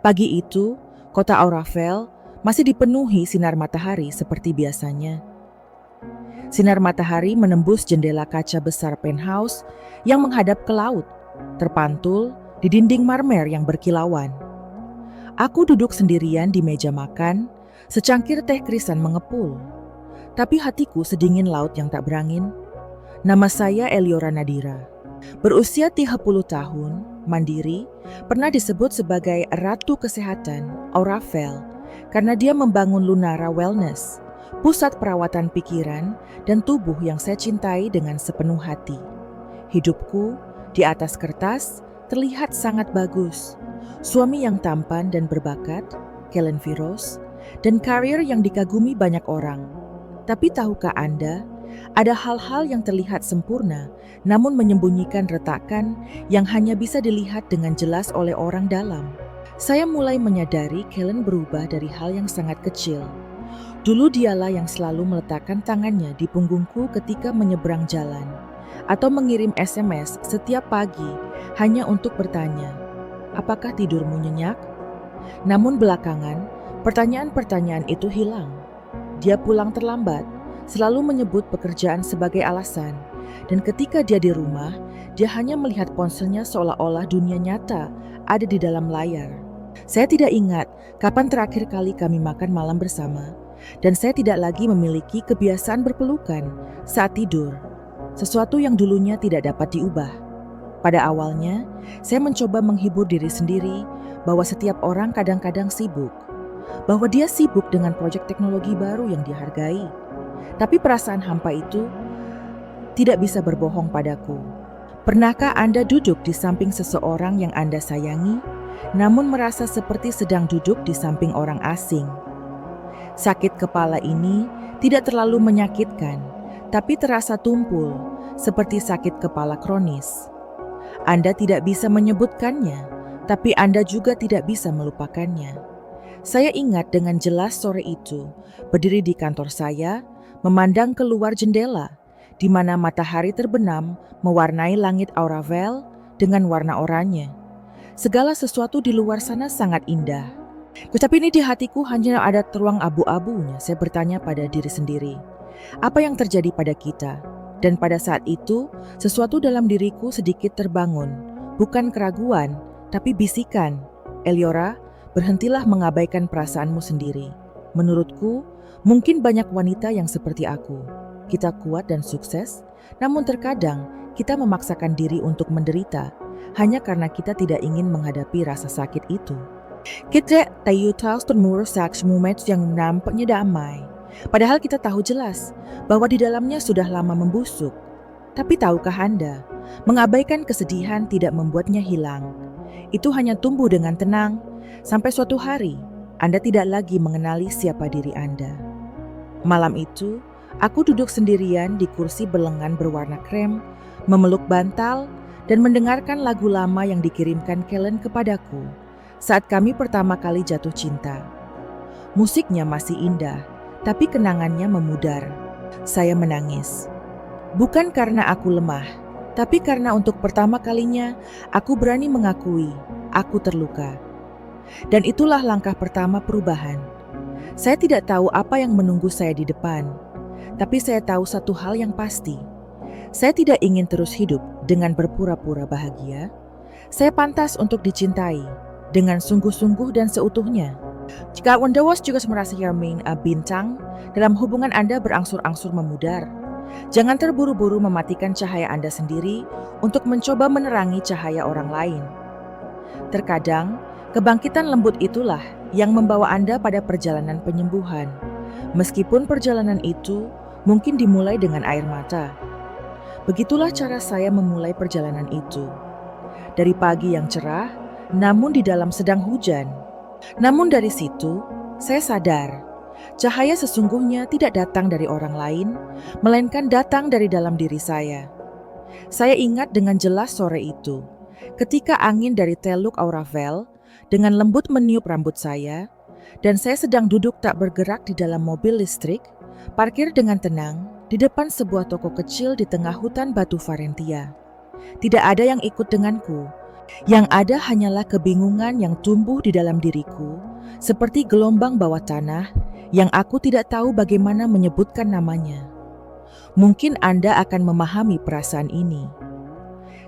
Pagi itu, kota Aurafel masih dipenuhi sinar matahari seperti biasanya. Sinar matahari menembus jendela kaca besar penthouse yang menghadap ke laut, terpantul di dinding marmer yang berkilauan. Aku duduk sendirian di meja makan, secangkir teh krisan mengepul. Tapi hatiku sedingin laut yang tak berangin. Nama saya Eliora Nadira. Berusia 30 tahun, mandiri, pernah disebut sebagai Ratu Kesehatan Aurafel karena dia membangun Lunara Wellness, pusat perawatan pikiran dan tubuh yang saya cintai dengan sepenuh hati. Hidupku di atas kertas terlihat sangat bagus. Suami yang tampan dan berbakat, Kellen Firoz, dan karir yang dikagumi banyak orang. Tapi tahukah Anda, ada hal-hal yang terlihat sempurna, namun menyembunyikan retakan yang hanya bisa dilihat dengan jelas oleh orang dalam. Saya mulai menyadari Kellen berubah dari hal yang sangat kecil. Dulu dialah yang selalu meletakkan tangannya di punggungku ketika menyeberang jalan, atau mengirim SMS setiap pagi hanya untuk bertanya, "Apakah tidurmu nyenyak?" Namun belakangan, pertanyaan-pertanyaan itu hilang. Dia pulang terlambat, selalu menyebut pekerjaan sebagai alasan, dan ketika dia di rumah, dia hanya melihat ponselnya seolah-olah dunia nyata ada di dalam layar. Saya tidak ingat kapan terakhir kali kami makan malam bersama, dan saya tidak lagi memiliki kebiasaan berpelukan saat tidur, sesuatu yang dulunya tidak dapat diubah. Pada awalnya, saya mencoba menghibur diri sendiri bahwa setiap orang kadang-kadang sibuk, bahwa dia sibuk dengan proyek teknologi baru yang dihargai. Tapi perasaan hampa itu tidak bisa berbohong padaku. Pernahkah Anda duduk di samping seseorang yang Anda sayangi, namun merasa seperti sedang duduk di samping orang asing? Sakit kepala ini tidak terlalu menyakitkan, tapi terasa tumpul, seperti sakit kepala kronis. Anda tidak bisa menyebutkannya, tapi Anda juga tidak bisa melupakannya. Saya ingat dengan jelas sore itu, berdiri di kantor saya, memandang keluar jendela, di mana matahari terbenam mewarnai langit Aurafel dengan warna oranye. Segala sesuatu di luar sana sangat indah. Tetapi ini di hatiku hanya ada ruang abu-abunya. Saya bertanya pada diri sendiri, apa yang terjadi pada kita? Dan pada saat itu, sesuatu dalam diriku sedikit terbangun. Bukan keraguan, tapi bisikan. "Eliora, berhentilah mengabaikan perasaanmu sendiri. Menurutku, mungkin banyak wanita yang seperti aku. Kita kuat dan sukses, namun terkadang kita memaksakan diri untuk menderita hanya karena kita tidak ingin menghadapi rasa sakit itu. Kita tahu merusak moment yang nampaknya damai, padahal kita tahu jelas bahwa di dalamnya sudah lama membusuk. Tapi tahukah Anda, mengabaikan kesedihan tidak membuatnya hilang. Itu hanya tumbuh dengan tenang, sampai suatu hari Anda tidak lagi mengenali siapa diri Anda." Malam itu, aku duduk sendirian di kursi berlengan berwarna krem, memeluk bantal, dan mendengarkan lagu lama yang dikirimkan Kellen kepadaku saat kami pertama kali jatuh cinta. Musiknya masih indah, tapi kenangannya memudar. Saya menangis. Bukan karena aku lemah, tapi karena untuk pertama kalinya aku berani mengakui aku terluka. Dan itulah langkah pertama perubahan. Saya tidak tahu apa yang menunggu saya di depan, tapi saya tahu satu hal yang pasti. Saya tidak ingin terus hidup dengan berpura-pura bahagia. Saya pantas untuk dicintai dengan sungguh-sungguh dan seutuhnya. Jika Anda juga merasa bintang dalam hubungan Anda berangsur-angsur memudar, jangan terburu-buru mematikan cahaya Anda sendiri untuk mencoba menerangi cahaya orang lain. Terkadang, kebangkitan lembut itulah yang membawa Anda pada perjalanan penyembuhan. Meskipun perjalanan itu mungkin dimulai dengan air mata. Begitulah cara saya memulai perjalanan itu. Dari pagi yang cerah, namun di dalam sedang hujan. Namun dari situ, saya sadar, cahaya sesungguhnya tidak datang dari orang lain, melainkan datang dari dalam diri saya. Saya ingat dengan jelas sore itu, ketika angin dari Teluk Aurafel dengan lembut meniup rambut saya, dan saya sedang duduk tak bergerak di dalam mobil listrik, parkir dengan tenang di depan sebuah toko kecil di tengah hutan batu Varentia. Tidak ada yang ikut denganku, Yang ada hanyalah kebingungan yang tumbuh di dalam diriku, seperti gelombang bawah tanah yang aku tidak tahu bagaimana menyebutkan namanya. Mungkin Anda akan memahami perasaan ini.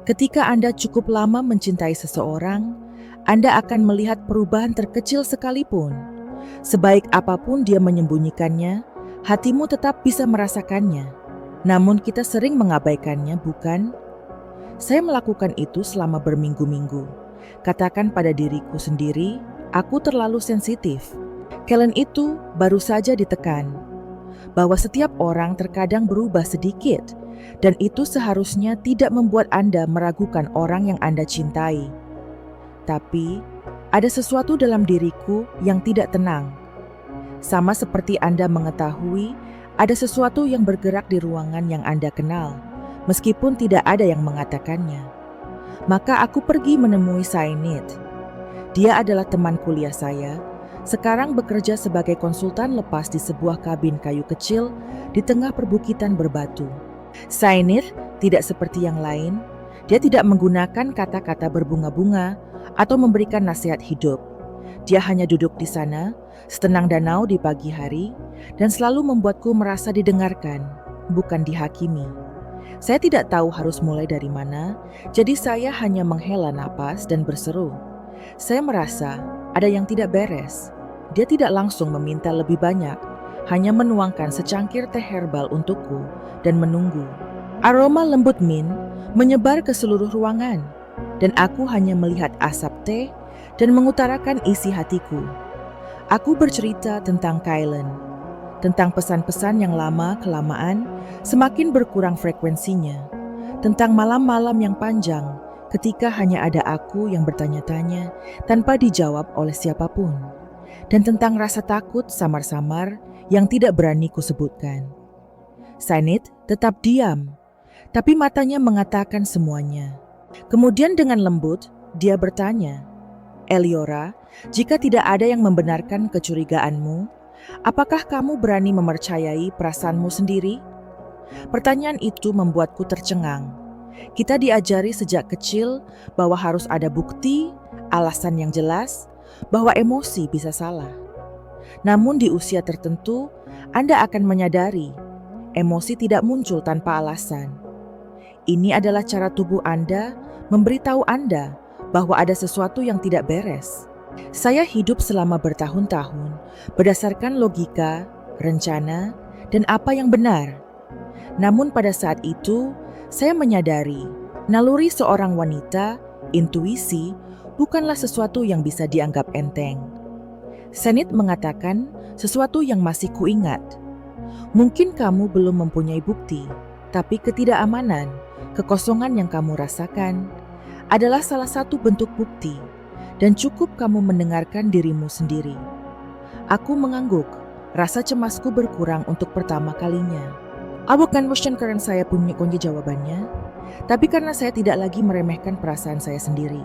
Ketika Anda cukup lama mencintai seseorang, Anda akan melihat perubahan terkecil sekalipun. Sebaik apapun dia menyembunyikannya, hatimu tetap bisa merasakannya. Namun kita sering mengabaikannya, bukan? Saya melakukan itu selama berminggu-minggu. Katakan pada diriku sendiri, aku terlalu sensitif. Kellen itu baru saja ditekan. Bahwa setiap orang terkadang berubah sedikit, dan itu seharusnya tidak membuat Anda meragukan orang yang Anda cintai. Tapi, ada sesuatu dalam diriku yang tidak tenang. Sama seperti Anda mengetahui, ada sesuatu yang bergerak di ruangan yang Anda kenal, meskipun tidak ada yang mengatakannya. Maka aku pergi menemui Sainit. Dia adalah teman kuliah saya, sekarang bekerja sebagai konsultan lepas di sebuah kabin kayu kecil di tengah perbukitan berbatu. Sainit tidak seperti yang lain, dia tidak menggunakan kata-kata berbunga-bunga atau memberikan nasihat hidup. Dia hanya duduk di sana, setenang danau di pagi hari, dan selalu membuatku merasa didengarkan, bukan dihakimi. Saya tidak tahu harus mulai dari mana, jadi saya hanya menghela napas dan berseru. Saya merasa ada yang tidak beres. Dia tidak langsung meminta lebih banyak, hanya menuangkan secangkir teh herbal untukku dan menunggu. Aroma lembut mint menyebar ke seluruh ruangan, dan aku hanya melihat asap teh dan mengutarakan isi hatiku. Aku bercerita tentang Kellen, tentang pesan-pesan yang lama-kelamaan semakin berkurang frekuensinya, tentang malam-malam yang panjang ketika hanya ada aku yang bertanya-tanya tanpa dijawab oleh siapapun, dan tentang rasa takut samar-samar yang tidak berani kusebutkan. Sainit tetap diam, tapi matanya mengatakan semuanya. Kemudian dengan lembut, dia bertanya, "Eliora, jika tidak ada yang membenarkan kecurigaanmu, apakah kamu berani mempercayai perasaanmu sendiri?" Pertanyaan itu membuatku tercengang. Kita diajari sejak kecil bahwa harus ada bukti, alasan yang jelas, bahwa emosi bisa salah. Namun di usia tertentu, Anda akan menyadari emosi tidak muncul tanpa alasan. Ini adalah cara tubuh Anda memberitahu Anda bahwa ada sesuatu yang tidak beres. Saya hidup selama bertahun-tahun berdasarkan logika, rencana, dan apa yang benar. Namun pada saat itu, saya menyadari naluri seorang wanita, intuisi, bukanlah sesuatu yang bisa dianggap enteng. Sainit mengatakan sesuatu yang masih kuingat. Mungkin kamu belum mempunyai bukti, tapi ketidakamanan, kekosongan yang kamu rasakan adalah salah satu bentuk bukti, dan cukup kamu mendengarkan dirimu sendiri. Aku mengangguk, rasa cemasku berkurang untuk pertama kalinya. Bukan question karena saya punya kunci jawabannya, tapi karena saya tidak lagi meremehkan perasaan saya sendiri.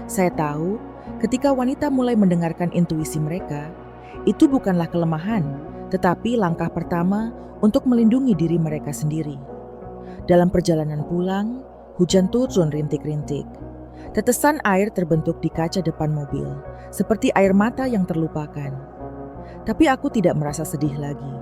Saya tahu ketika wanita mulai mendengarkan intuisi mereka, itu bukanlah kelemahan, tetapi langkah pertama untuk melindungi diri mereka sendiri. Dalam perjalanan pulang, hujan turun rintik-rintik. Tetesan air terbentuk di kaca depan mobil, seperti air mata yang terlupakan. Tapi aku tidak merasa sedih lagi.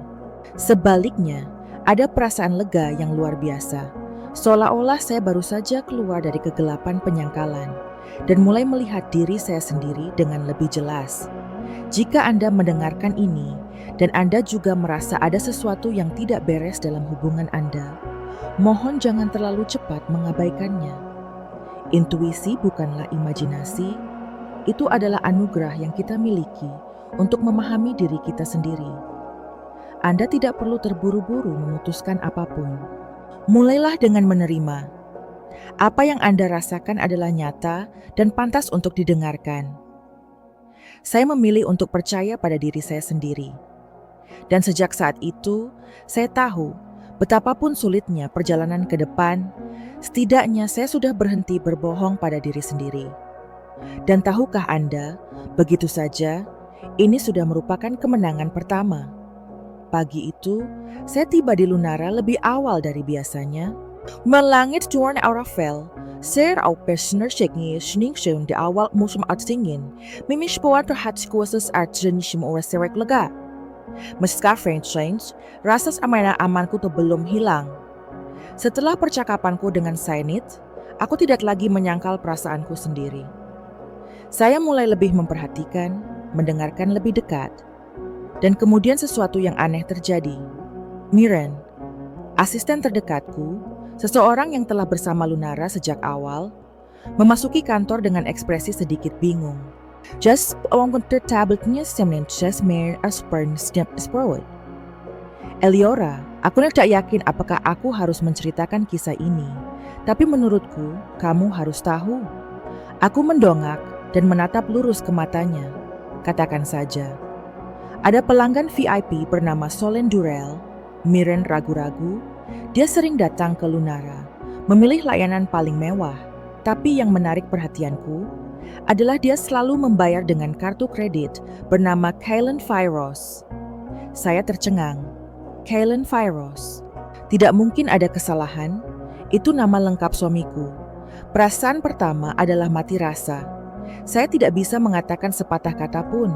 Sebaliknya, ada perasaan lega yang luar biasa, seolah-olah saya baru saja keluar dari kegelapan penyangkalan dan mulai melihat diri saya sendiri dengan lebih jelas. Jika Anda mendengarkan ini dan Anda juga merasa ada sesuatu yang tidak beres dalam hubungan Anda, mohon jangan terlalu cepat mengabaikannya. Intuisi bukanlah imajinasi, itu adalah anugerah yang kita miliki untuk memahami diri kita sendiri. Anda tidak perlu terburu-buru memutuskan apapun. Mulailah dengan menerima. Apa yang Anda rasakan adalah nyata dan pantas untuk didengarkan. Saya memilih untuk percaya pada diri saya sendiri. Dan sejak saat itu, saya tahu betapapun sulitnya perjalanan ke depan, setidaknya saya sudah berhenti berbohong pada diri sendiri. Dan tahukah Anda, begitu saja, ini sudah merupakan kemenangan pertama. Pagi itu, saya tiba di Lunara lebih awal dari biasanya, Men langit tuan Aurafel ser au personershipnya sningsun di awal musim atsingin, mimish puan terhad kuasas artjenishim ora serek lega. Meska Change, rasa amana amanku tuh belum hilang. Setelah percakapanku dengan Sainit, aku tidak lagi menyangkal perasaanku sendiri. Saya mulai lebih memperhatikan, mendengarkan lebih dekat. Dan kemudian sesuatu yang aneh terjadi. Miren, asisten terdekatku, seseorang yang telah bersama Lunara sejak awal, memasuki kantor dengan ekspresi sedikit bingung. Just awangkunter tabletnya semnen chesmer aspern snap sprowed. Eliora, aku tidak yakin apakah aku harus menceritakan kisah ini, tapi menurutku kamu harus tahu. Aku mendongak dan menatap lurus ke matanya. Katakan saja. Ada pelanggan VIP bernama Solen Durrell. Miren ragu-ragu, dia sering datang ke Lunara, memilih layanan paling mewah. Tapi yang menarik perhatianku adalah dia selalu membayar dengan kartu kredit bernama Kaylen Fyros. Saya tercengang. Kaylen Fyros. Tidak mungkin ada kesalahan, itu nama lengkap suamiku. Perasaan pertama adalah mati rasa. Saya tidak bisa mengatakan sepatah kata pun.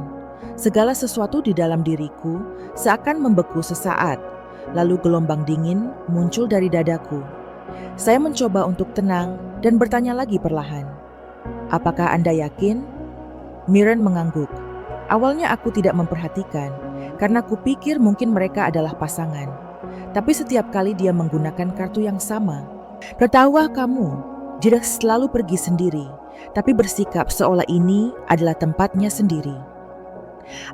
Segala sesuatu di dalam diriku seakan membeku sesaat, lalu gelombang dingin muncul dari dadaku. Saya mencoba untuk tenang dan bertanya lagi perlahan. Apakah Anda yakin? Miren mengangguk. Awalnya aku tidak memperhatikan, karena kupikir mungkin mereka adalah pasangan. Tapi setiap kali dia menggunakan kartu yang sama. Tertawa kamu, dia selalu pergi sendiri, tapi bersikap seolah ini adalah tempatnya sendiri.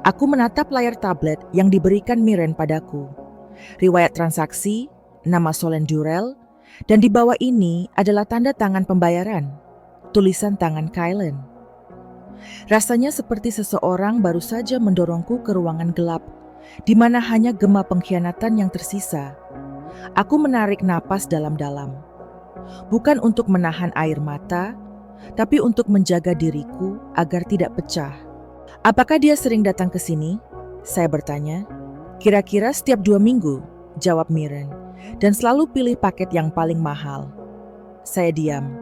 Aku menatap layar tablet yang diberikan Miren padaku. Riwayat transaksi, nama Solen Durrell, dan di bawah ini adalah tanda tangan pembayaran, tulisan tangan Kaylen. Rasanya seperti seseorang baru saja mendorongku ke ruangan gelap, di mana hanya gema pengkhianatan yang tersisa. Aku menarik napas dalam-dalam, bukan untuk menahan air mata, tapi untuk menjaga diriku agar tidak pecah. Apakah dia sering datang ke sini? Saya bertanya. Kira-kira setiap 2 minggu, jawab Miren, dan selalu pilih paket yang paling mahal. Saya diam.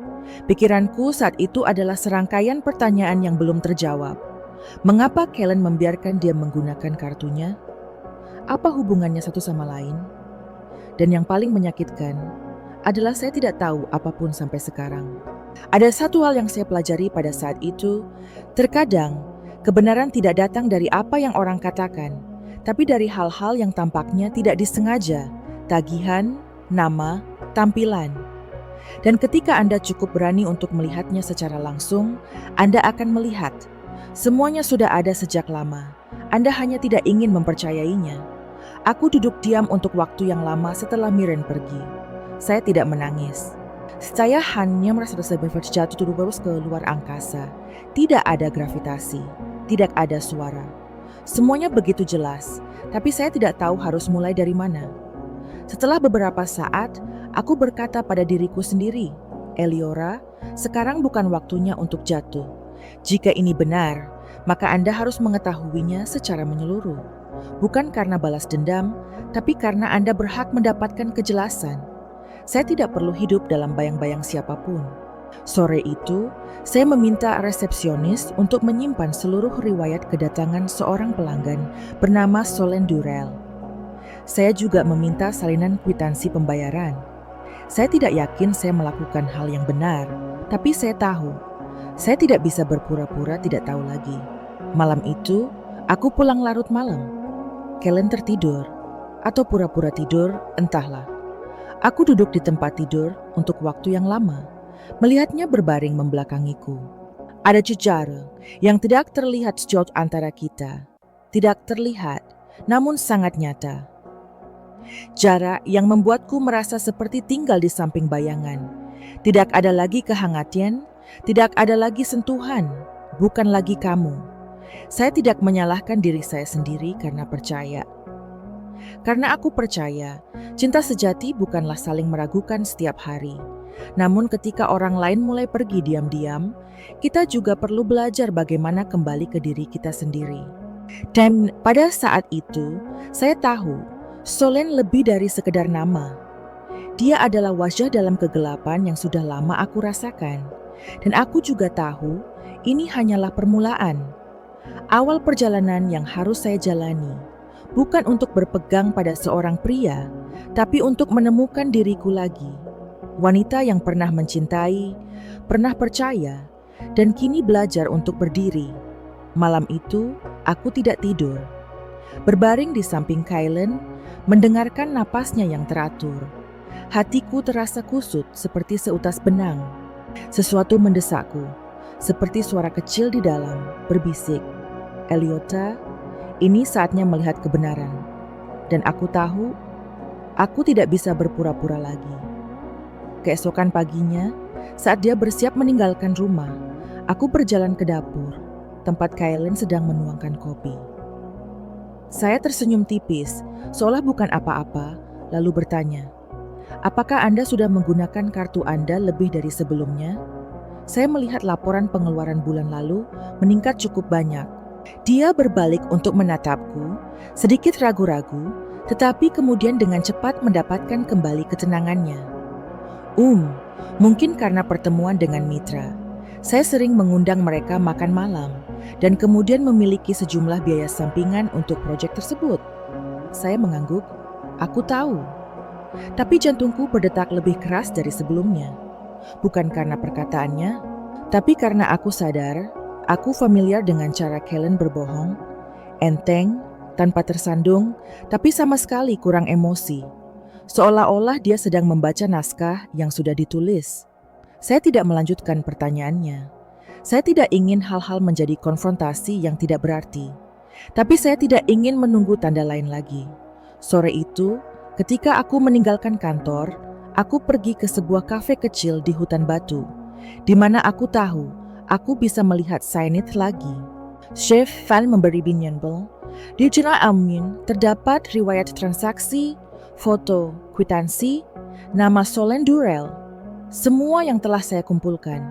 Pikiranku saat itu adalah serangkaian pertanyaan yang belum terjawab. Mengapa Kaylen membiarkan dia menggunakan kartunya? Apa hubungannya satu sama lain? Dan yang paling menyakitkan adalah saya tidak tahu apapun sampai sekarang. Ada satu hal yang saya pelajari pada saat itu, terkadang kebenaran tidak datang dari apa yang orang katakan, tapi dari hal-hal yang tampaknya tidak disengaja, tagihan, nama, tampilan. Dan ketika Anda cukup berani untuk melihatnya secara langsung, Anda akan melihat semuanya sudah ada sejak lama. Anda hanya tidak ingin mempercayainya. Aku duduk diam untuk waktu yang lama setelah Miren pergi. Saya tidak menangis. Saya hanya merasa jatuh terus ke luar angkasa. Tidak ada gravitasi, tidak ada suara. Semuanya begitu jelas, tapi saya tidak tahu harus mulai dari mana. Setelah beberapa saat, aku berkata pada diriku sendiri, Eliora, sekarang bukan waktunya untuk jatuh. Jika ini benar, maka Anda harus mengetahuinya secara menyeluruh. Bukan karena balas dendam, tapi karena Anda berhak mendapatkan kejelasan. Saya tidak perlu hidup dalam bayang-bayang siapapun. Sore itu, saya meminta resepsionis untuk menyimpan seluruh riwayat kedatangan seorang pelanggan bernama Solen Durrell. Saya juga meminta salinan kwitansi pembayaran. Saya tidak yakin saya melakukan hal yang benar, tapi saya tahu. Saya tidak bisa berpura-pura tidak tahu lagi. Malam itu, aku pulang larut malam. Kaylen tertidur, atau pura-pura tidur, entahlah. Aku duduk di tempat tidur untuk waktu yang lama. Melihatnya berbaring membelakangiku. Ada jejaring yang tidak terlihat sejauh antara kita. Tidak terlihat, namun sangat nyata. Jarak yang membuatku merasa seperti tinggal di samping bayangan. Tidak ada lagi kehangatan, tidak ada lagi sentuhan, bukan lagi kamu. Saya tidak menyalahkan diri saya sendiri karena percaya. Karena aku percaya, cinta sejati bukanlah saling meragukan setiap hari. Namun ketika orang lain mulai pergi diam-diam, kita juga perlu belajar bagaimana kembali ke diri kita sendiri. Dan pada saat itu, saya tahu Solen lebih dari sekedar nama. Dia adalah wajah dalam kegelapan yang sudah lama aku rasakan. Dan aku juga tahu ini hanyalah permulaan. Awal perjalanan yang harus saya jalani. Bukan untuk berpegang pada seorang pria, tapi untuk menemukan diriku lagi. Wanita yang pernah mencintai, pernah percaya, dan kini belajar untuk berdiri. Malam itu, aku tidak tidur. Berbaring di samping Kylen, mendengarkan napasnya yang teratur. Hatiku terasa kusut seperti seutas benang. Sesuatu mendesakku, seperti suara kecil di dalam, berbisik, "Eliota, ini saatnya melihat kebenaran." Dan aku tahu, aku tidak bisa berpura-pura lagi. Keesokan paginya, saat dia bersiap meninggalkan rumah, aku berjalan ke dapur, tempat Kylen sedang menuangkan kopi. Saya tersenyum tipis, seolah bukan apa-apa, lalu bertanya, "Apakah Anda sudah menggunakan kartu Anda lebih dari sebelumnya?" Saya melihat laporan pengeluaran bulan lalu meningkat cukup banyak. Dia berbalik untuk menatapku, sedikit ragu-ragu, tetapi kemudian dengan cepat mendapatkan kembali ketenangannya. Mungkin karena pertemuan dengan mitra. Saya sering mengundang mereka makan malam dan kemudian memiliki sejumlah biaya sampingan untuk proyek tersebut. Saya mengangguk, aku tahu. Tapi jantungku berdetak lebih keras dari sebelumnya. Bukan karena perkataannya, tapi karena aku sadar, aku familiar dengan cara Kylen berbohong, enteng, tanpa tersandung, tapi sama sekali kurang emosi. Seolah-olah dia sedang membaca naskah yang sudah ditulis. Saya tidak melanjutkan pertanyaannya. Saya tidak ingin hal-hal menjadi konfrontasi yang tidak berarti. Tapi saya tidak ingin menunggu tanda lain lagi. Sore itu, ketika aku meninggalkan kantor, aku pergi ke sebuah kafe kecil di hutan batu, di mana aku tahu aku bisa melihat Sainith lagi. Chef Van memberi binyonbel. Di jurnal Amin terdapat riwayat transaksi, foto, kwitansi, nama Solène Durrell, semua yang telah saya kumpulkan.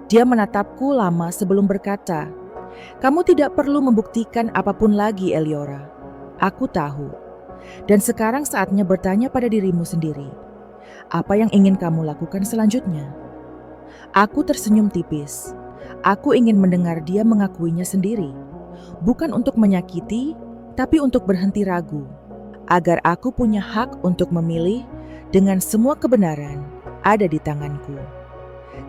Dia menatapku lama sebelum berkata, "Kamu tidak perlu membuktikan apapun lagi, Eliora. Aku tahu. Dan sekarang saatnya bertanya pada dirimu sendiri. Apa yang ingin kamu lakukan selanjutnya?" Aku tersenyum tipis. Aku ingin mendengar dia mengakuinya sendiri. Bukan untuk menyakiti, tapi untuk berhenti ragu. Agar aku punya hak untuk memilih dengan semua kebenaran ada di tanganku.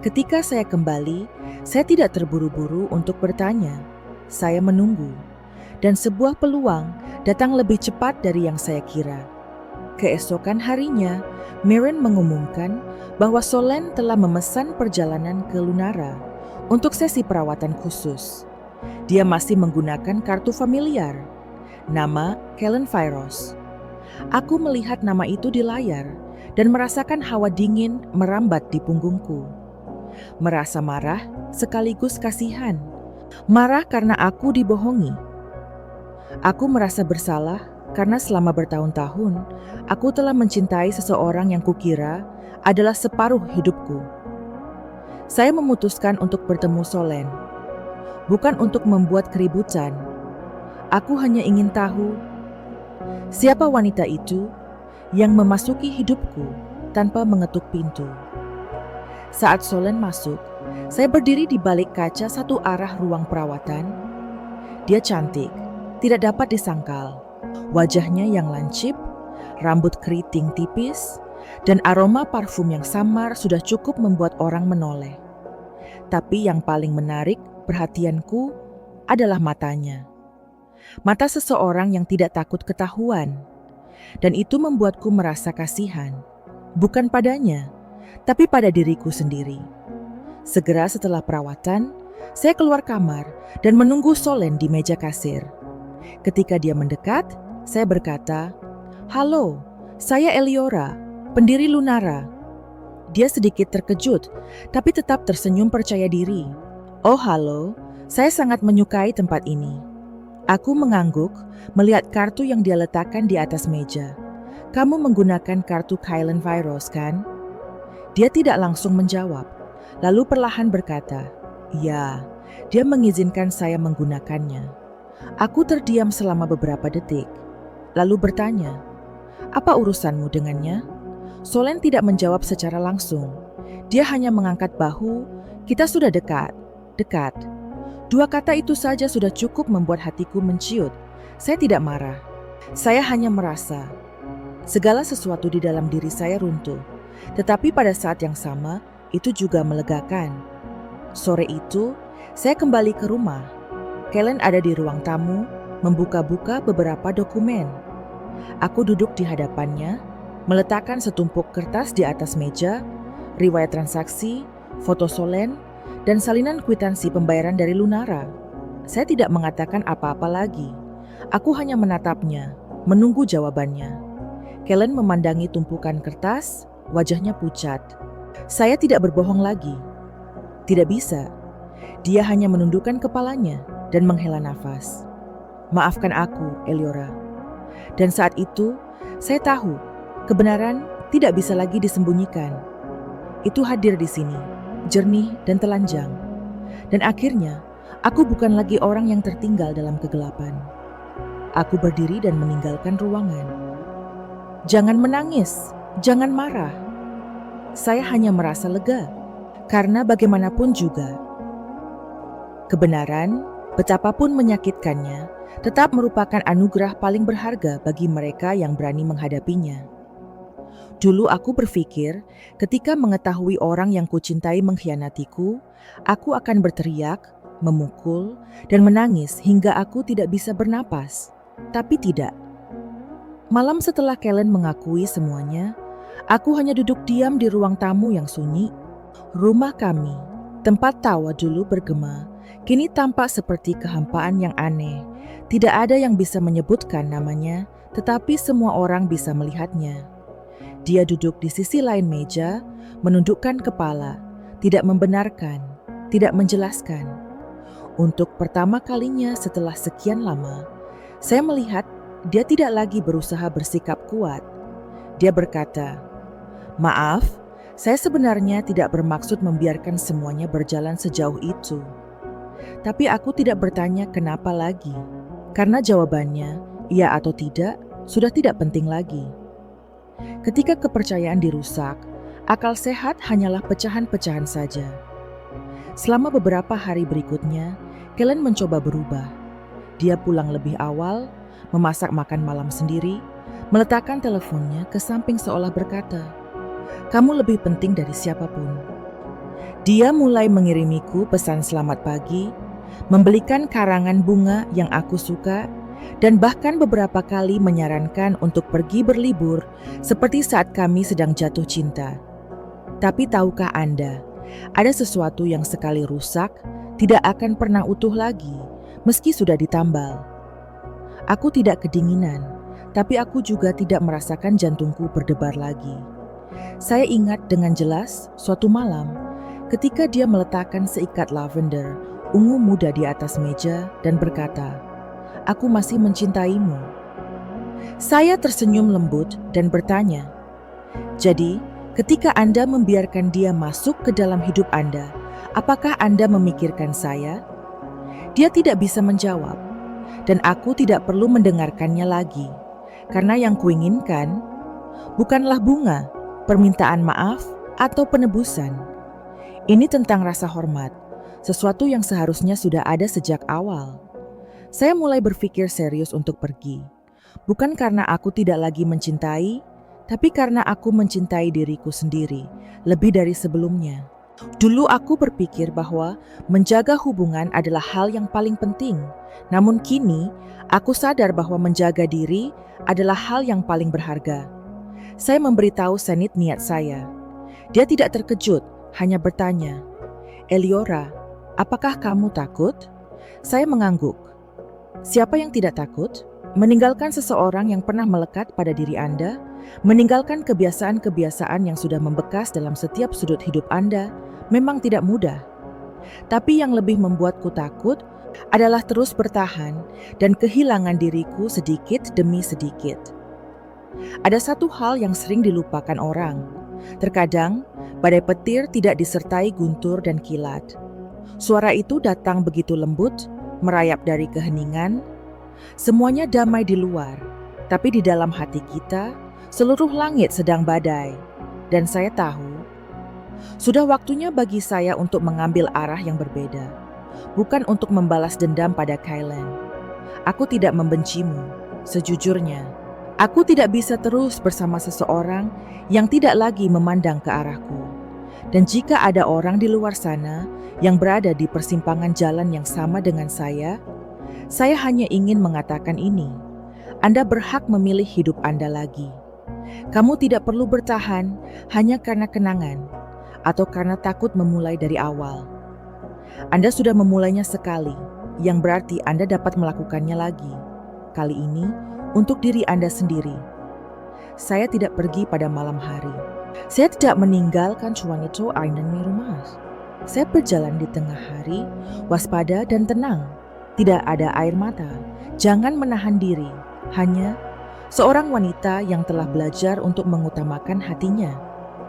Ketika saya kembali, saya tidak terburu-buru untuk bertanya. Saya menunggu. Dan sebuah peluang datang lebih cepat dari yang saya kira. Keesokan harinya, Mirren mengumumkan bahwa Solène telah memesan perjalanan ke Lunara untuk sesi perawatan khusus. Dia masih menggunakan kartu familiar, nama Kylen Vyros. Aku melihat nama itu di layar dan merasakan hawa dingin merambat di punggungku. Merasa marah sekaligus kasihan. Marah karena aku dibohongi. Aku merasa bersalah karena selama bertahun-tahun aku telah mencintai seseorang yang kukira adalah separuh hidupku. Saya memutuskan untuk bertemu Solène, bukan untuk membuat keributan. Aku hanya ingin tahu siapa wanita itu yang memasuki hidupku tanpa mengetuk pintu. Saat Solène masuk, saya berdiri di balik kaca satu arah ruang perawatan. Dia cantik, tidak dapat disangkal. Wajahnya yang lancip, rambut keriting tipis, dan aroma parfum yang samar sudah cukup membuat orang menoleh. Tapi yang paling menarik perhatianku adalah matanya. Mata seseorang yang tidak takut ketahuan. Dan itu membuatku merasa kasihan. Bukan padanya, tapi pada diriku sendiri. Segera setelah perawatan, saya keluar kamar dan menunggu Solène di meja kasir. Ketika dia mendekat, saya berkata, "Halo, saya Eliora, pendiri Lunara." Dia sedikit terkejut, tapi tetap tersenyum percaya diri. "Oh halo, saya sangat menyukai tempat ini." Aku mengangguk melihat kartu yang dia letakkan di atas meja. "Kamu menggunakan kartu Kylen Vyros, kan?" Dia tidak langsung menjawab, lalu perlahan berkata, "Ya." Dia mengizinkan saya menggunakannya. Aku terdiam selama beberapa detik, lalu bertanya, "Apa urusanmu dengannya?" Solen tidak menjawab secara langsung. Dia hanya mengangkat bahu. Kita sudah dekat, dekat. Dua kata itu saja sudah cukup membuat hatiku menciut. Saya tidak marah. Saya hanya merasa segala sesuatu di dalam diri saya runtuh. Tetapi pada saat yang sama, itu juga melegakan. Sore itu, saya kembali ke rumah. Kellen ada di ruang tamu, membuka-buka beberapa dokumen. Aku duduk di hadapannya, meletakkan setumpuk kertas di atas meja, riwayat transaksi, foto Solen, dan salinan kwitansi pembayaran dari Lunara. Saya tidak mengatakan apa-apa lagi. Aku hanya menatapnya, menunggu jawabannya. Kellen memandangi tumpukan kertas, wajahnya pucat. Saya tidak berbohong lagi. Tidak bisa. Dia hanya menundukkan kepalanya dan menghela nafas. Maafkan aku, Eliora. Dan saat itu, saya tahu kebenaran tidak bisa lagi disembunyikan. Itu hadir di sini, jernih dan telanjang. Dan akhirnya, aku bukan lagi orang yang tertinggal dalam kegelapan. Aku berdiri dan meninggalkan ruangan. Jangan menangis, jangan marah. Saya hanya merasa lega, karena bagaimanapun juga, kebenaran, betapapun menyakitkannya, tetap merupakan anugerah paling berharga bagi mereka yang berani menghadapinya. Dulu aku berpikir, ketika mengetahui orang yang kucintai mengkhianatiku, aku akan berteriak, memukul, dan menangis hingga aku tidak bisa bernapas. Tapi tidak. Malam setelah Kellen mengakui semuanya, aku hanya duduk diam di ruang tamu yang sunyi. Rumah kami, tempat tawa dulu bergema, kini tampak seperti kehampaan yang aneh. Tidak ada yang bisa menyebutkan namanya, tetapi semua orang bisa melihatnya. Dia duduk di sisi lain meja, menundukkan kepala, tidak membenarkan, tidak menjelaskan. Untuk pertama kalinya setelah sekian lama, saya melihat dia tidak lagi berusaha bersikap kuat. Dia berkata, "Maaf, saya sebenarnya tidak bermaksud membiarkan semuanya berjalan sejauh itu. Tapi aku tidak bertanya kenapa lagi, karena jawabannya, iya atau tidak, sudah tidak penting lagi. Ketika kepercayaan dirusak, akal sehat hanyalah pecahan-pecahan saja." Selama beberapa hari berikutnya, Kellen mencoba berubah. Dia pulang lebih awal, memasak makan malam sendiri, meletakkan teleponnya ke samping seolah berkata, "Kamu lebih penting dari siapapun." Dia mulai mengirimiku pesan selamat pagi, membelikan karangan bunga yang aku suka, dan bahkan beberapa kali menyarankan untuk pergi berlibur seperti saat kami sedang jatuh cinta. Tapi tahukah Anda, ada sesuatu yang sekali rusak tidak akan pernah utuh lagi meski sudah ditambal. Aku tidak kedinginan, tapi aku juga tidak merasakan jantungku berdebar lagi. Saya ingat dengan jelas suatu malam ketika dia meletakkan seikat lavender ungu muda di atas meja dan berkata, "Aku masih mencintaimu." Saya tersenyum lembut dan bertanya, "Jadi, ketika Anda membiarkan dia masuk ke dalam hidup Anda, apakah Anda memikirkan saya?" Dia tidak bisa menjawab. Dan aku tidak perlu mendengarkannya lagi, karena yang kuinginkan bukanlah bunga, permintaan maaf, atau penebusan. Ini tentang rasa hormat, sesuatu yang seharusnya sudah ada sejak awal. Saya mulai berpikir serius untuk pergi, bukan karena aku tidak lagi mencintai, tapi karena aku mencintai diriku sendiri lebih dari sebelumnya. Dulu aku berpikir bahwa menjaga hubungan adalah hal yang paling penting. Namun kini, aku sadar bahwa menjaga diri adalah hal yang paling berharga. Saya memberitahu Senit niat saya. Dia tidak terkejut, hanya bertanya, "Eliora, apakah kamu takut?" Saya mengangguk. Siapa yang tidak takut? Meninggalkan seseorang yang pernah melekat pada diri Anda, meninggalkan kebiasaan-kebiasaan yang sudah membekas dalam setiap sudut hidup Anda, memang tidak mudah. Tapi yang lebih membuatku takut adalah terus bertahan dan kehilangan diriku sedikit demi sedikit. Ada satu hal yang sering dilupakan orang. Terkadang, badai petir tidak disertai guntur dan kilat. Suara itu datang begitu lembut, merayap dari keheningan. Semuanya damai di luar, tapi di dalam hati kita, seluruh langit sedang badai. Dan saya tahu, sudah waktunya bagi saya untuk mengambil arah yang berbeda. Bukan untuk membalas dendam pada Kylan. Aku tidak membencimu, sejujurnya. Aku tidak bisa terus bersama seseorang yang tidak lagi memandang ke arahku. Dan jika ada orang di luar sana yang berada di persimpangan jalan yang sama dengan saya hanya ingin mengatakan ini. Anda berhak memilih hidup Anda lagi. Kamu tidak perlu bertahan hanya karena kenangan atau karena takut memulai dari awal. Anda sudah memulainya sekali, yang berarti Anda dapat melakukannya lagi. Kali ini, untuk diri Anda sendiri. Saya tidak pergi pada malam hari. Saya tidak meninggalkan Chuanito Island di rumah. Saya berjalan di tengah hari, waspada dan tenang. Tidak ada air mata. Jangan menahan diri. Hanya seorang wanita yang telah belajar untuk mengutamakan hatinya.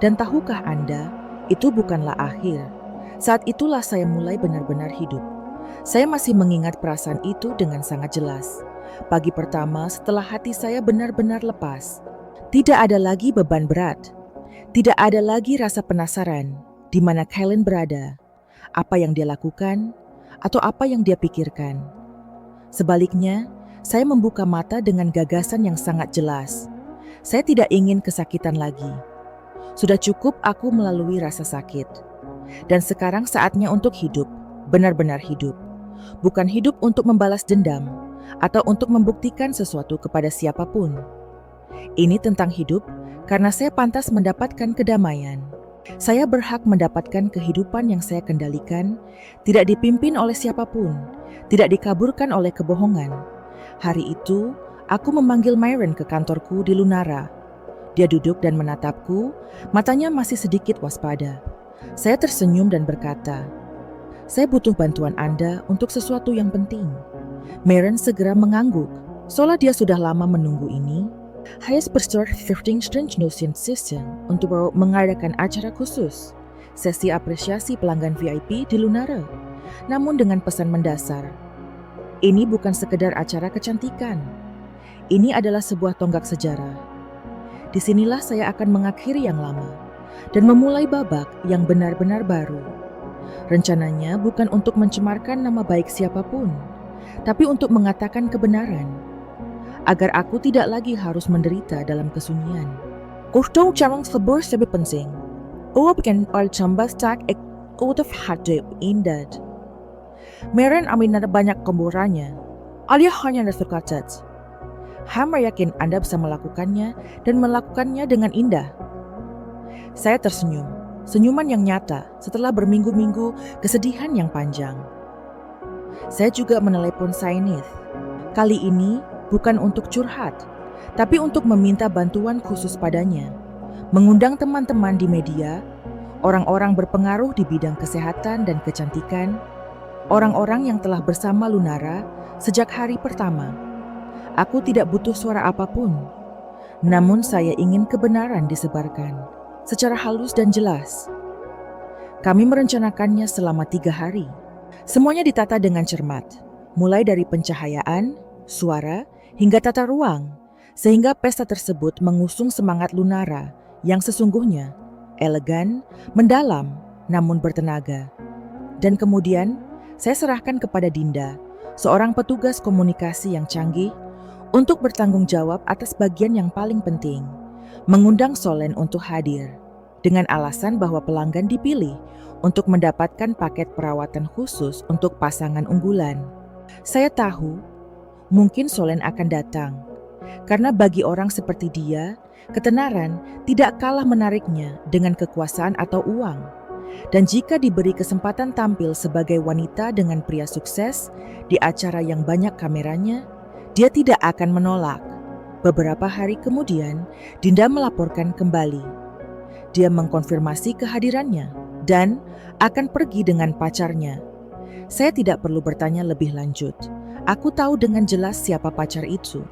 Dan tahukah Anda, itu bukanlah akhir. Saat itulah saya mulai benar-benar hidup. Saya masih mengingat perasaan itu dengan sangat jelas. Pagi pertama setelah hati saya benar-benar lepas. Tidak ada lagi beban berat. Tidak ada lagi rasa penasaran di mana Kylan berada, apa yang dia lakukan, atau apa yang dia pikirkan. Sebaliknya, saya membuka mata dengan gagasan yang sangat jelas. Saya tidak ingin kesakitan lagi. Sudah cukup aku melalui rasa sakit. Dan sekarang saatnya untuk hidup, benar-benar hidup. Bukan hidup untuk membalas dendam, atau untuk membuktikan sesuatu kepada siapapun. Ini tentang hidup, karena saya pantas mendapatkan kedamaian. Saya berhak mendapatkan kehidupan yang saya kendalikan, tidak dipimpin oleh siapapun, tidak dikaburkan oleh kebohongan. Hari itu, aku memanggil Myron ke kantorku di Lunara. Dia duduk dan menatapku, matanya masih sedikit waspada. Saya tersenyum dan berkata, "Saya butuh bantuan Anda untuk sesuatu yang penting." Myron segera mengangguk, seolah dia sudah lama menunggu ini. Hayes berstart 15 Strange Notion System untuk mengadakan acara khusus, sesi apresiasi pelanggan VIP di Lunara. Namun dengan pesan mendasar, ini bukan sekedar acara kecantikan. Ini adalah sebuah tonggak sejarah. Disinilah saya akan mengakhiri yang lama dan memulai babak yang benar-benar baru. Rencananya bukan untuk mencemarkan nama baik siapapun, tapi untuk mengatakan kebenaran. Agar aku tidak lagi harus menderita dalam kesunyian. Kustong carang sebur lebih penting. Bikin cambas tak ekutuf hati indah. Myron amin ada banyak kemburannya. Alia hanya ada sukacat. Hammer yakin Anda bisa melakukannya dan melakukannya dengan indah. Saya tersenyum, senyuman yang nyata setelah berminggu-minggu kesedihan yang panjang. Saya juga menelepon Sainith. Kali ini bukan untuk curhat, tapi untuk meminta bantuan khusus padanya. Mengundang teman-teman di media, orang-orang berpengaruh di bidang kesehatan dan kecantikan, orang-orang yang telah bersama Lunara sejak hari pertama. Aku tidak butuh suara apapun, namun saya ingin kebenaran disebarkan secara halus dan jelas. Kami merencanakannya selama 3 hari. Semuanya ditata dengan cermat, mulai dari pencahayaan, suara, hingga tata ruang, sehingga pesta tersebut mengusung semangat Lunara yang sesungguhnya elegan, mendalam, namun bertenaga. Dan kemudian, saya serahkan kepada Dinda, seorang petugas komunikasi yang canggih, untuk bertanggung jawab atas bagian yang paling penting, mengundang Solen untuk hadir, dengan alasan bahwa pelanggan dipilih untuk mendapatkan paket perawatan khusus untuk pasangan unggulan. Saya tahu, mungkin Solen akan datang, karena bagi orang seperti dia, ketenaran tidak kalah menariknya dengan kekuasaan atau uang. Dan jika diberi kesempatan tampil sebagai wanita dengan pria sukses di acara yang banyak kameranya, dia tidak akan menolak. Beberapa hari kemudian, Dinda melaporkan kembali. Dia mengkonfirmasi kehadirannya dan akan pergi dengan pacarnya. Saya tidak perlu bertanya lebih lanjut. Aku tahu dengan jelas siapa pacar itu.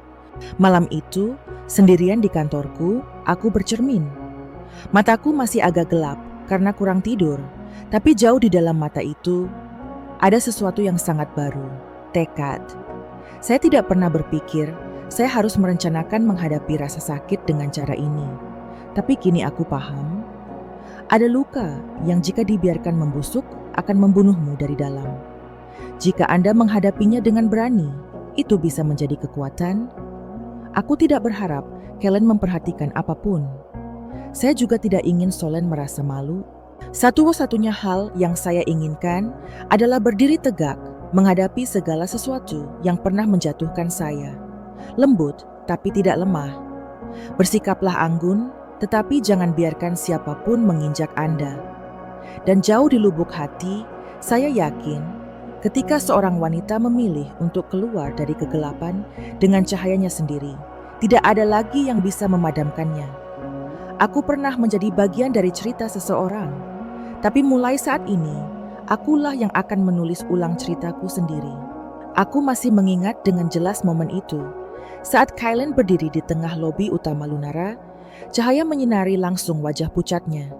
Malam itu, sendirian di kantorku, aku bercermin. Mataku masih agak gelap karena kurang tidur, tapi jauh di dalam mata itu ada sesuatu yang sangat baru, tekad. Saya tidak pernah berpikir saya harus merencanakan menghadapi rasa sakit dengan cara ini. Tapi kini aku paham, Ada luka yang jika dibiarkan membusuk akan membunuhmu dari dalam. Jika Anda menghadapinya dengan berani, itu bisa menjadi kekuatan. Aku tidak berharap Kellen memperhatikan apapun. Saya juga tidak ingin Solen merasa malu. Satu-satunya hal yang saya inginkan adalah berdiri tegak menghadapi segala sesuatu yang pernah menjatuhkan saya. Lembut tapi tidak lemah. Bersikaplah anggun, tetapi jangan biarkan siapapun menginjak Anda. Dan jauh di lubuk hati, saya yakin ketika seorang wanita memilih untuk keluar dari kegelapan dengan cahayanya sendiri, tidak ada lagi yang bisa memadamkannya. Aku pernah menjadi bagian dari cerita seseorang, tapi mulai saat ini, akulah yang akan menulis ulang ceritaku sendiri. Aku masih mengingat dengan jelas momen itu, saat Kellen berdiri di tengah lobi utama Lunara, cahaya menyinari langsung wajah pucatnya.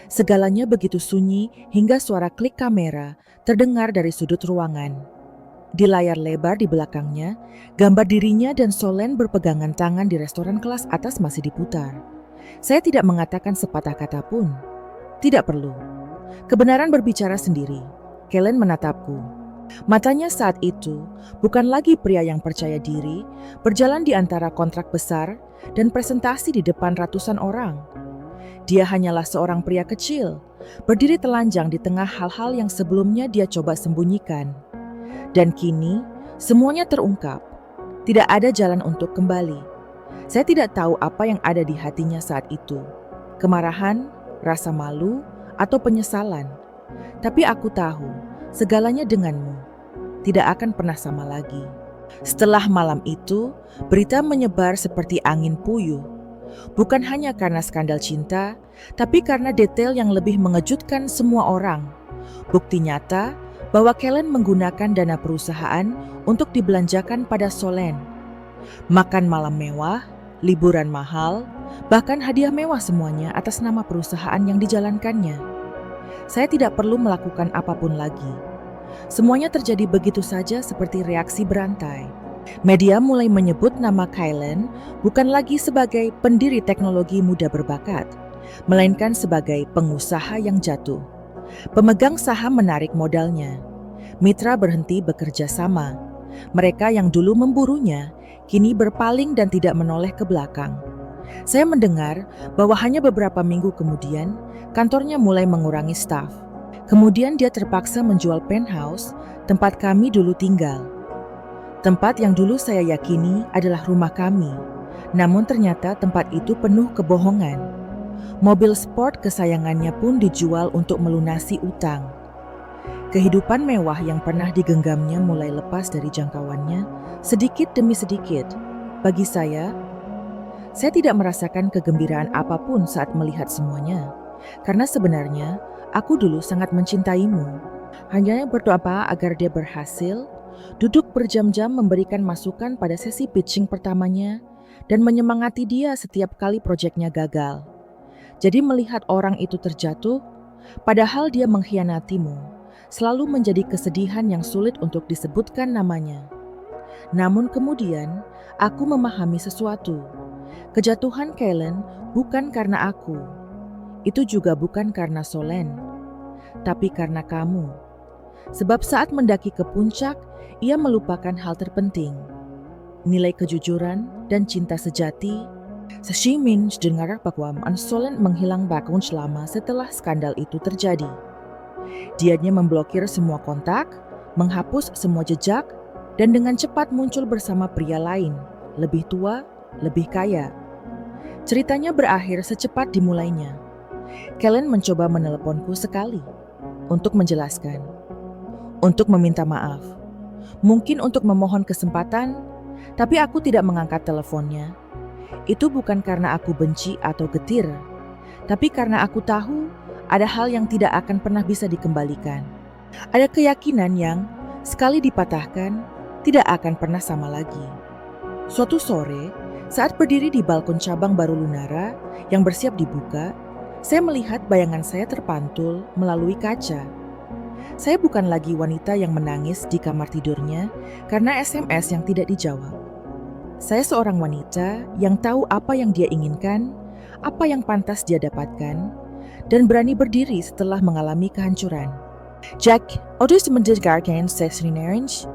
Segalanya begitu sunyi hingga suara klik kamera terdengar dari sudut ruangan. Di layar lebar di belakangnya, gambar dirinya dan Solen berpegangan tangan di restoran kelas atas masih diputar. Saya tidak mengatakan sepatah kata pun. Tidak perlu. Kebenaran berbicara sendiri. Kellen menatapku. Matanya saat itu bukan lagi pria yang percaya diri, berjalan di antara kontrak besar dan presentasi di depan ratusan orang. Dia hanyalah seorang pria kecil, berdiri telanjang di tengah hal-hal yang sebelumnya dia coba sembunyikan. Dan kini, semuanya terungkap. Tidak ada jalan untuk kembali. Saya tidak tahu apa yang ada di hatinya saat itu. Kemarahan, rasa malu, atau penyesalan. Tapi aku tahu, segalanya denganmu tidak akan pernah sama lagi. Setelah malam itu, berita menyebar seperti angin puyuh. Bukan hanya karena skandal cinta, tapi karena detail yang lebih mengejutkan semua orang. Bukti nyata bahwa Kellen menggunakan dana perusahaan untuk dibelanjakan pada Solen. Makan malam mewah, liburan mahal, bahkan hadiah mewah semuanya atas nama perusahaan yang dijalankannya. Saya tidak perlu melakukan apapun lagi. Semuanya terjadi begitu saja seperti reaksi berantai. Media mulai menyebut nama Kellen bukan lagi sebagai pendiri teknologi muda berbakat, melainkan sebagai pengusaha yang jatuh. Pemegang saham menarik modalnya. Mitra berhenti bekerja sama. Mereka yang dulu memburunya, kini berpaling dan tidak menoleh ke belakang. Saya mendengar bahwa hanya beberapa minggu kemudian, kantornya mulai mengurangi staf. Kemudian dia terpaksa menjual penthouse, tempat kami dulu tinggal. Tempat yang dulu saya yakini adalah rumah kami, namun ternyata tempat itu penuh kebohongan. Mobil sport kesayangannya pun dijual untuk melunasi utang. Kehidupan mewah yang pernah digenggamnya mulai lepas dari jangkauannya, sedikit demi sedikit. Bagi saya tidak merasakan kegembiraan apapun saat melihat semuanya, karena sebenarnya aku dulu sangat mencintaimu. Hanya berdoa agar dia berhasil. Duduk berjam-jam memberikan masukan pada sesi pitching pertamanya dan menyemangati dia setiap kali proyeknya gagal. Jadi melihat orang itu terjatuh, padahal dia mengkhianatimu, selalu menjadi kesedihan yang sulit untuk disebutkan namanya. Namun kemudian, aku memahami sesuatu. Kejatuhan Kellen bukan karena aku. Itu juga bukan karena Solen, tapi karena kamu. Sebab saat mendaki ke puncak, ia melupakan hal terpenting, nilai kejujuran dan cinta sejati. Seshimin dengar bahwa Solen menghilang bakun selama setelah skandal itu terjadi. Dianya memblokir semua kontak, menghapus semua jejak, dan dengan cepat muncul bersama pria lain, lebih tua, lebih kaya. Ceritanya berakhir secepat dimulainya. Kellen mencoba meneleponku sekali untuk menjelaskan, untuk meminta maaf. Mungkin untuk memohon kesempatan, tapi aku tidak mengangkat teleponnya. Itu bukan karena aku benci atau getir, tapi karena aku tahu ada hal yang tidak akan pernah bisa dikembalikan. Ada keyakinan yang sekali dipatahkan, tidak akan pernah sama lagi. Suatu sore, saat berdiri di balkon cabang baru Lunara yang bersiap dibuka, saya melihat bayangan saya terpantul melalui kaca. Saya bukan lagi wanita yang menangis di kamar tidurnya karena SMS yang tidak dijawab. Saya seorang wanita yang tahu apa yang dia inginkan, apa yang pantas dia dapatkan, dan berani berdiri setelah mengalami kehancuran. Jack, ouders mendengarkan sesi narrange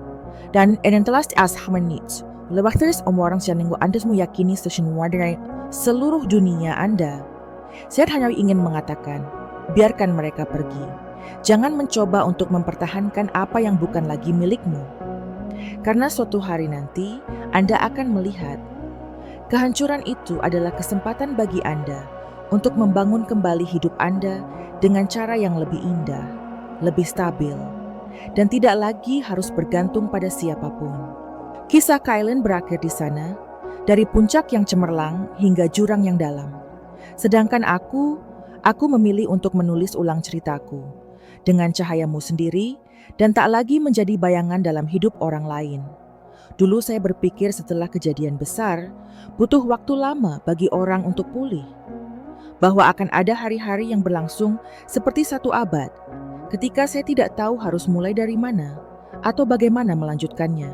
dan telah menit. Lebih terus orang yang Anda meyakini stasiun warna seluruh dunia Anda. Saya hanya ingin mengatakan, biarkan mereka pergi. Jangan mencoba untuk mempertahankan apa yang bukan lagi milikmu. Karena suatu hari nanti, Anda akan melihat kehancuran itu adalah kesempatan bagi Anda untuk membangun kembali hidup Anda dengan cara yang lebih indah, lebih stabil, dan tidak lagi harus bergantung pada siapapun. Kisah Kylan berakhir di sana, dari puncak yang cemerlang hingga jurang yang dalam. Sedangkan aku memilih untuk menulis ulang ceritaku dengan cahayamu sendiri dan tak lagi menjadi bayangan dalam hidup orang lain. Dulu saya berpikir setelah kejadian besar, butuh waktu lama bagi orang untuk pulih. Bahwa akan ada hari-hari yang berlangsung seperti 1 abad, ketika saya tidak tahu harus mulai dari mana atau bagaimana melanjutkannya.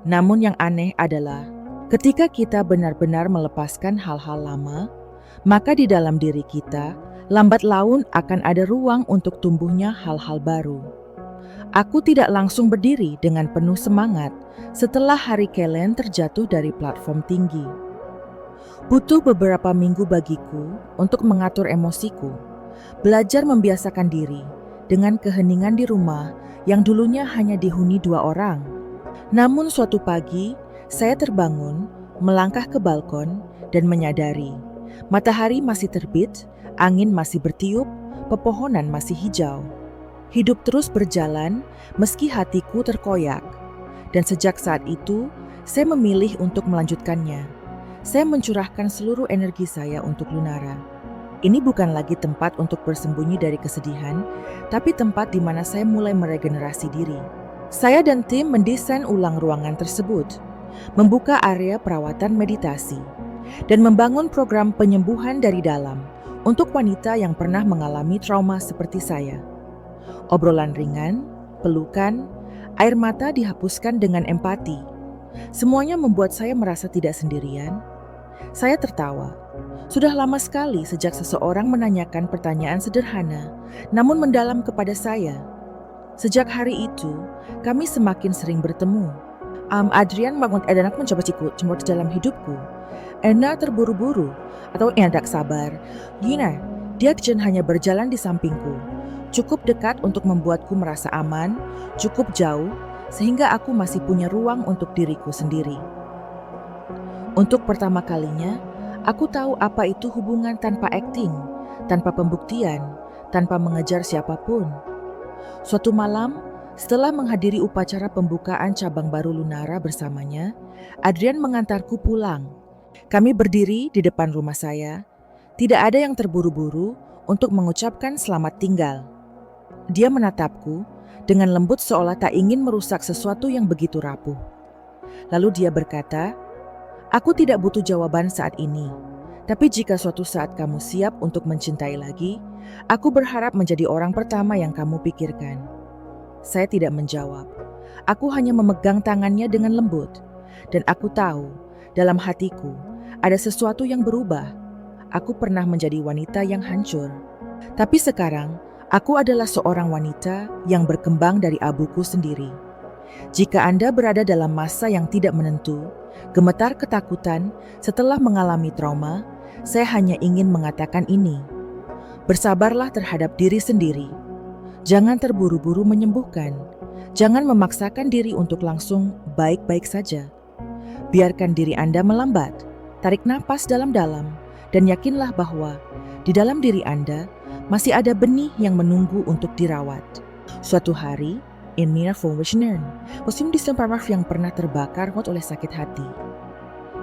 Namun yang aneh adalah, ketika kita benar-benar melepaskan hal-hal lama, maka di dalam diri kita, lambat laun akan ada ruang untuk tumbuhnya hal-hal baru. Aku tidak langsung berdiri dengan penuh semangat setelah hari Kylan terjatuh dari platform tinggi. Butuh beberapa minggu bagiku untuk mengatur emosiku, belajar membiasakan diri dengan keheningan di rumah yang dulunya hanya dihuni 2 orang. Namun suatu pagi, saya terbangun, melangkah ke balkon dan menyadari matahari masih terbit, angin masih bertiup, pepohonan masih hijau. Hidup terus berjalan meski hatiku terkoyak. Dan sejak saat itu, saya memilih untuk melanjutkannya. Saya mencurahkan seluruh energi saya untuk Lunara. Ini bukan lagi tempat untuk bersembunyi dari kesedihan, tapi tempat di mana saya mulai meregenerasi diri. Saya dan tim mendesain ulang ruangan tersebut, membuka area perawatan meditasi, dan membangun program penyembuhan dari dalam untuk wanita yang pernah mengalami trauma seperti saya. Obrolan ringan, pelukan, air mata dihapuskan dengan empati. Semuanya membuat saya merasa tidak sendirian. Saya tertawa. Sudah lama sekali sejak seseorang menanyakan pertanyaan sederhana, namun mendalam kepada saya. Sejak hari itu, kami semakin sering bertemu. Adrian enak mencoba ikut dalam hidupku. Ena terburu-buru atau tak sabar. Gina, dia hanya berjalan di sampingku. Cukup dekat untuk membuatku merasa aman, cukup jauh sehingga aku masih punya ruang untuk diriku sendiri. Untuk pertama kalinya, aku tahu apa itu hubungan tanpa akting, tanpa pembuktian, tanpa mengejar siapapun. Suatu malam, setelah menghadiri upacara pembukaan cabang baru Lunara bersamanya, Adrian mengantarku pulang. Kami berdiri di depan rumah saya. Tidak ada yang terburu-buru untuk mengucapkan selamat tinggal. Dia menatapku dengan lembut seolah tak ingin merusak sesuatu yang begitu rapuh. Lalu dia berkata, "Aku tidak butuh jawaban saat ini. Tapi jika suatu saat kamu siap untuk mencintai lagi, aku berharap menjadi orang pertama yang kamu pikirkan." Saya tidak menjawab. Aku hanya memegang tangannya dengan lembut. Dan aku tahu, dalam hatiku, ada sesuatu yang berubah. Aku pernah menjadi wanita yang hancur. Tapi sekarang, aku adalah seorang wanita yang berkembang dari abuku sendiri. Jika Anda berada dalam masa yang tidak menentu, gemetar ketakutan setelah mengalami trauma, saya hanya ingin mengatakan ini. Bersabarlah terhadap diri sendiri. Jangan terburu-buru menyembuhkan. Jangan memaksakan diri untuk langsung baik-baik saja. Biarkan diri Anda melambat. Tarik napas dalam-dalam dan yakinlah bahwa di dalam diri Anda masih ada benih yang menunggu untuk dirawat. Suatu hari, in Mina Fowishner, musim di Semparmarf yang pernah terbakar oleh sakit hati.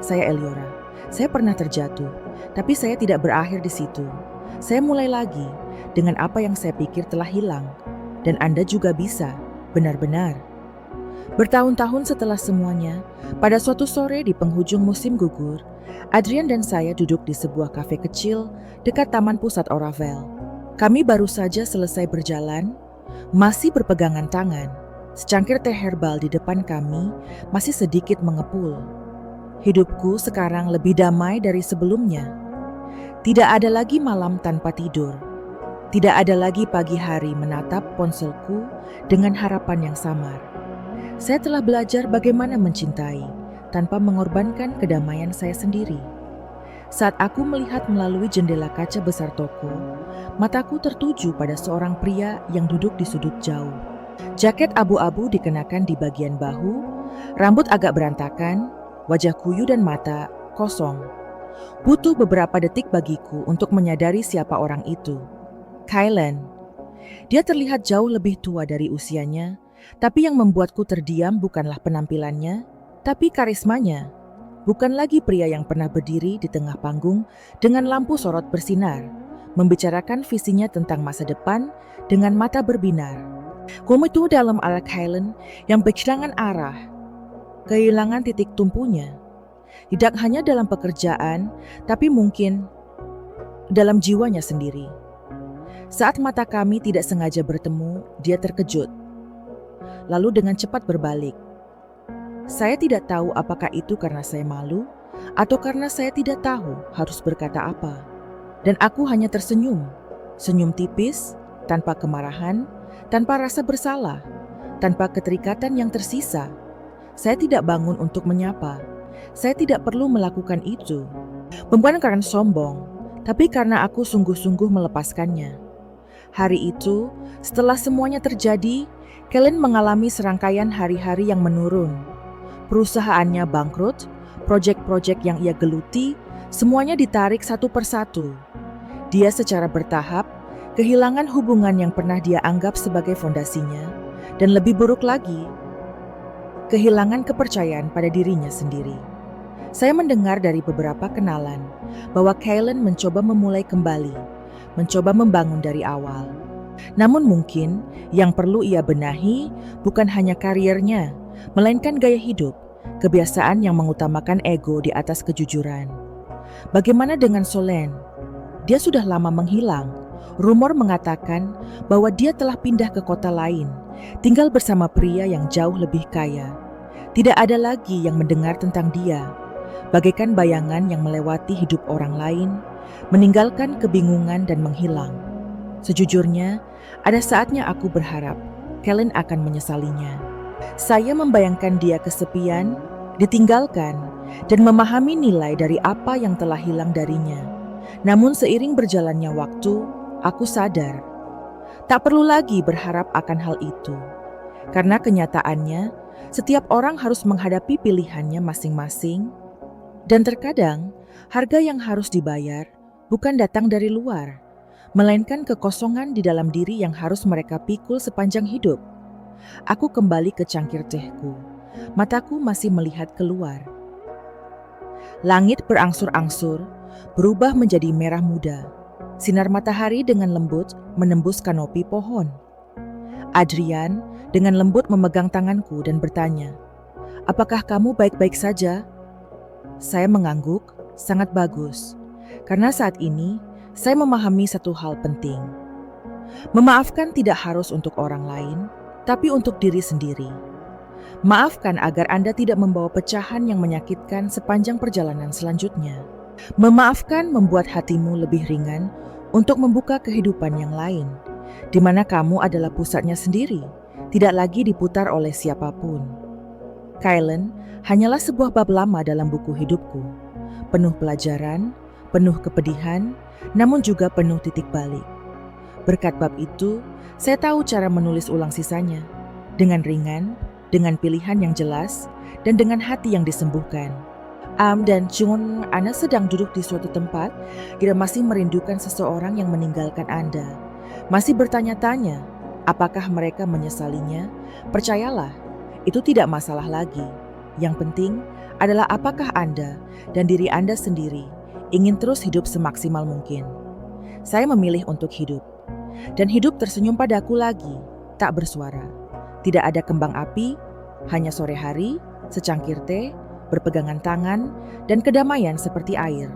Saya Eliora. Saya pernah terjatuh, tapi saya tidak berakhir di situ. Saya mulai lagi dengan apa yang saya pikir telah hilang. Dan Anda juga bisa, benar-benar. Bertahun-tahun setelah semuanya, pada suatu sore di penghujung musim gugur, Adrian dan saya duduk di sebuah kafe kecil dekat Taman Pusat Oravel. Kami baru saja selesai berjalan, masih berpegangan tangan. Secangkir teh herbal di depan kami masih sedikit mengepul. Hidupku sekarang lebih damai dari sebelumnya. Tidak ada lagi malam tanpa tidur, Tidak ada lagi pagi hari menatap ponselku dengan harapan yang samar. Saya telah belajar bagaimana mencintai tanpa mengorbankan kedamaian saya sendiri. Saat aku melihat melalui jendela kaca besar toko, mataku tertuju pada seorang pria yang duduk di sudut jauh. Jaket abu-abu dikenakan di bagian bahu, rambut agak berantakan, wajah kuyu dan mata kosong. Butuh beberapa detik bagiku untuk menyadari siapa orang itu. Kylan. Dia terlihat jauh lebih tua dari usianya, tapi yang membuatku terdiam bukanlah penampilannya, tapi karismanya. Bukan lagi pria yang pernah berdiri di tengah panggung dengan lampu sorot bersinar, membicarakan visinya tentang masa depan dengan mata berbinar. Komitu dalam ala Kylan yang kehilangan arah, kehilangan titik tumpunya. Tidak hanya dalam pekerjaan, tapi mungkin dalam jiwanya sendiri. Saat mata kami tidak sengaja bertemu, dia terkejut. Lalu dengan cepat berbalik. Saya tidak tahu apakah itu karena saya malu atau karena saya tidak tahu harus berkata apa. Dan aku hanya tersenyum. Senyum tipis, tanpa kemarahan, tanpa rasa bersalah, tanpa keterikatan yang tersisa. Saya tidak bangun untuk menyapa. Saya tidak perlu melakukan itu. Bukan karena sombong, tapi karena aku sungguh-sungguh melepaskannya. Hari itu, setelah semuanya terjadi, Kylan mengalami serangkaian hari-hari yang menurun. Perusahaannya bangkrut, proyek-proyek yang ia geluti, semuanya ditarik satu persatu. Dia secara bertahap kehilangan hubungan yang pernah dia anggap sebagai fondasinya, dan lebih buruk lagi, kehilangan kepercayaan pada dirinya sendiri. Saya mendengar dari beberapa kenalan bahwa Kylan mencoba memulai kembali, mencoba membangun dari awal. Namun mungkin yang perlu ia benahi bukan hanya karirnya, melainkan gaya hidup, kebiasaan yang mengutamakan ego di atas kejujuran. Bagaimana dengan Solène? Dia sudah lama menghilang. Rumor mengatakan bahwa dia telah pindah ke kota lain, tinggal bersama pria yang jauh lebih kaya. Tidak ada lagi yang mendengar tentang dia, bagaikan bayangan yang melewati hidup orang lain, meninggalkan kebingungan dan menghilang. Sejujurnya, ada saatnya aku berharap Kylan akan menyesalinya. Saya membayangkan dia kesepian, ditinggalkan, dan memahami nilai dari apa yang telah hilang darinya. Namun seiring berjalannya waktu, aku sadar, tak perlu lagi berharap akan hal itu. Karena kenyataannya, setiap orang harus menghadapi pilihannya masing-masing, dan terkadang harga yang harus dibayar bukan datang dari luar, melainkan kekosongan di dalam diri yang harus mereka pikul sepanjang hidup. Aku kembali ke cangkir tehku. Mataku masih melihat keluar. Langit berangsur-angsur berubah menjadi merah muda. Sinar matahari dengan lembut menembus kanopi pohon. Adrian dengan lembut memegang tanganku dan bertanya, "Apakah kamu baik-baik saja?" Saya mengangguk, "Sangat bagus." Karena saat ini, saya memahami satu hal penting. Memaafkan tidak harus untuk orang lain, tapi untuk diri sendiri. Maafkan agar Anda tidak membawa pecahan yang menyakitkan sepanjang perjalanan selanjutnya. Memaafkan membuat hatimu lebih ringan untuk membuka kehidupan yang lain, di mana kamu adalah pusatnya sendiri, tidak lagi diputar oleh siapapun. Kylan hanyalah sebuah bab lama dalam buku hidupku, penuh pelajaran, penuh kepedihan, namun juga penuh titik balik. Berkat bab itu, saya tahu cara menulis ulang sisanya, dengan ringan, dengan pilihan yang jelas, dan dengan hati yang disembuhkan. Dan John, Anda sedang duduk di suatu tempat, tidak masih merindukan seseorang yang meninggalkan Anda. Masih bertanya-tanya, apakah mereka menyesalinya? Percayalah, itu tidak masalah lagi. Yang penting adalah apakah Anda dan diri Anda sendiri ingin terus hidup semaksimal mungkin. Saya memilih untuk hidup. Dan hidup tersenyum padaku lagi, tak bersuara. Tidak ada kembang api, hanya sore hari, secangkir teh, berpegangan tangan, dan kedamaian seperti air.